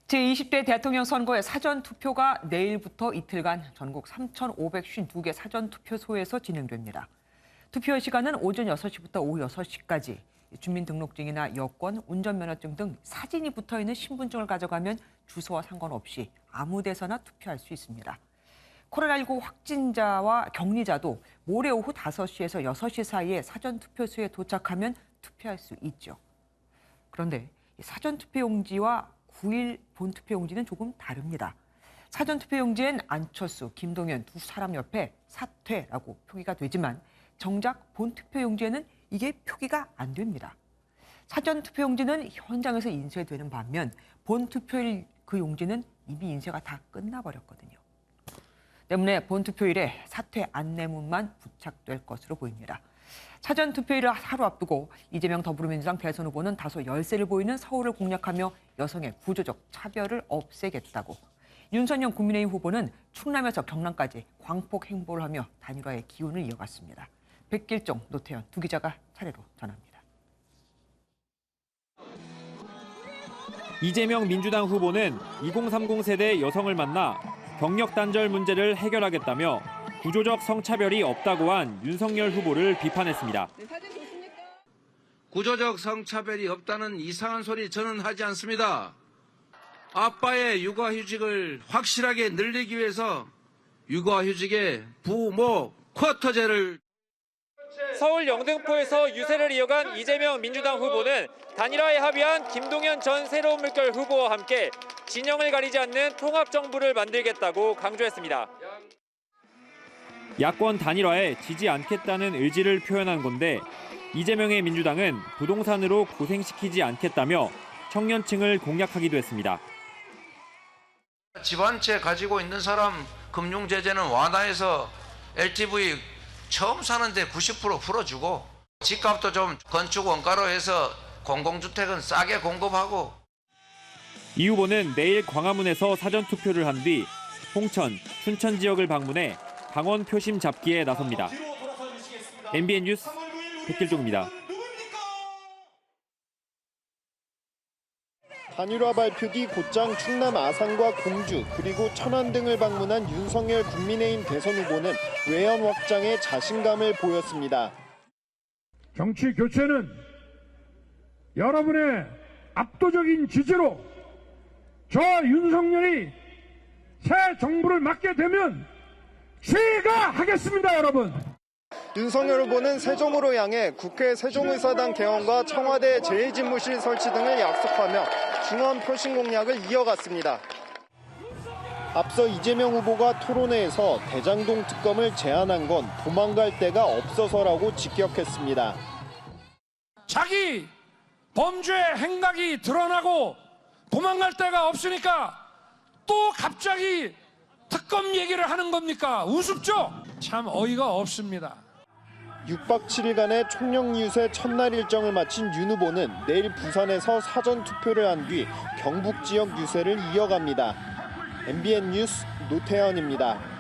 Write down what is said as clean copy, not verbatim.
제20대 대통령 선거의 사전투표가 내일부터 이틀간 전국 3,552개 사전투표소에서 진행됩니다. 투표 시간은 오전 6시부터 오후 6시까지. 주민등록증이나 여권, 운전면허증 등 사진이 붙어있는 신분증을 가져가면 주소와 상관없이 아무 데서나 투표할 수 있습니다. 코로나19 확진자와 격리자도 모레 오후 5시에서 6시 사이에 사전투표소에 도착하면 투표할 수 있죠. 그런데 사전투표용지와 9일 본투표용지는 조금 다릅니다. 사전투표용지엔 안철수, 김동연 두 사람 옆에 사퇴라고 표기가 되지만 정작 본투표용지에는 이게 표기가 안 됩니다. 사전투표용지는 현장에서 인쇄되는 반면 본투표일 그 용지는 이미 인쇄가 다 끝나버렸거든요. 때문에 본투표일에 사퇴 안내문만 부착될 것으로 보입니다. 사전투표일을 하루 앞두고 이재명 더불어민주당 대선 후보는 다소 열세를 보이는 서울을 공략하며 여성의 구조적 차별을 없애겠다고. 윤석열 국민의힘 후보는 충남에서 경남까지 광폭 행보를 하며 단일화의 기운을 이어갔습니다. 백길종, 노태현 두 기자가 차례로 전합니다. 이재명 민주당 후보는 2030 세대 여성을 만나 경력 단절 문제를 해결하겠다며 구조적 성차별이 없다고 한 윤석열 후보를 비판했습니다. 구조적 성차별이 없다는 이상한 소리 저는 하지 않습니다. 아빠의 육아휴직을 확실하게 늘리기 위해서 육아휴직의 부모 쿼터제를 서울 영등포에서 유세를 이어간 이재명 민주당 후보는 단일화에 합의한 김동연 전 새로운 물결 후보와 함께 진영을 가리지 않는 통합정부를 만들겠다고 강조했습니다. 야권 단일화에 지지 않겠다는 의지를 표현한 건데 이재명의 민주당은 부동산으로 고생시키지 않겠다며 청년층을 공략하기도 했습니다. 집 한 채 가지고 있는 사람 금융제재는 완화해서 LTV 처음 사는데 90% 풀어주고 집값도 좀 건축 원가로 해서 공공주택은 싸게 공급하고. 이 후보는 내일 광화문에서 사전투표를 한 뒤 홍천, 춘천 지역을 방문해 당원 표심 잡기에 나섭니다. MBN 뉴스 백길종입니다. 단일화 발표 뒤 곧장 충남 아산과 공주 그리고 천안 등을 방문한 윤석열 국민의힘 대선 후보는 외연 확장에 자신감을 보였습니다. 정치 교체는 여러분의 압도적인 지지로 저 윤석열이 새 정부를 맡게 되면 제가 하겠습니다, 여러분. 윤석열 후보는 세종으로 향해 국회 세종의사당 개헌과 청와대 제1집무실 설치 등을 약속하며 중원 표심 공략을 이어갔습니다. 앞서 이재명 후보가 토론회에서 대장동 특검을 제안한 건 도망갈 데가 없어서라고 직격했습니다. 자기 범죄 행각이 드러나고 도망갈 데가 없으니까 또 갑자기 특검 얘기를 하는 겁니까? 우습죠? 참 어이가 없습니다. 6박 7일간의 총력 유세 첫날 일정을 마친 윤 후보는 내일 부산에서 사전투표를 한 뒤 경북 지역 유세를 이어갑니다. MBN 뉴스 노태현입니다.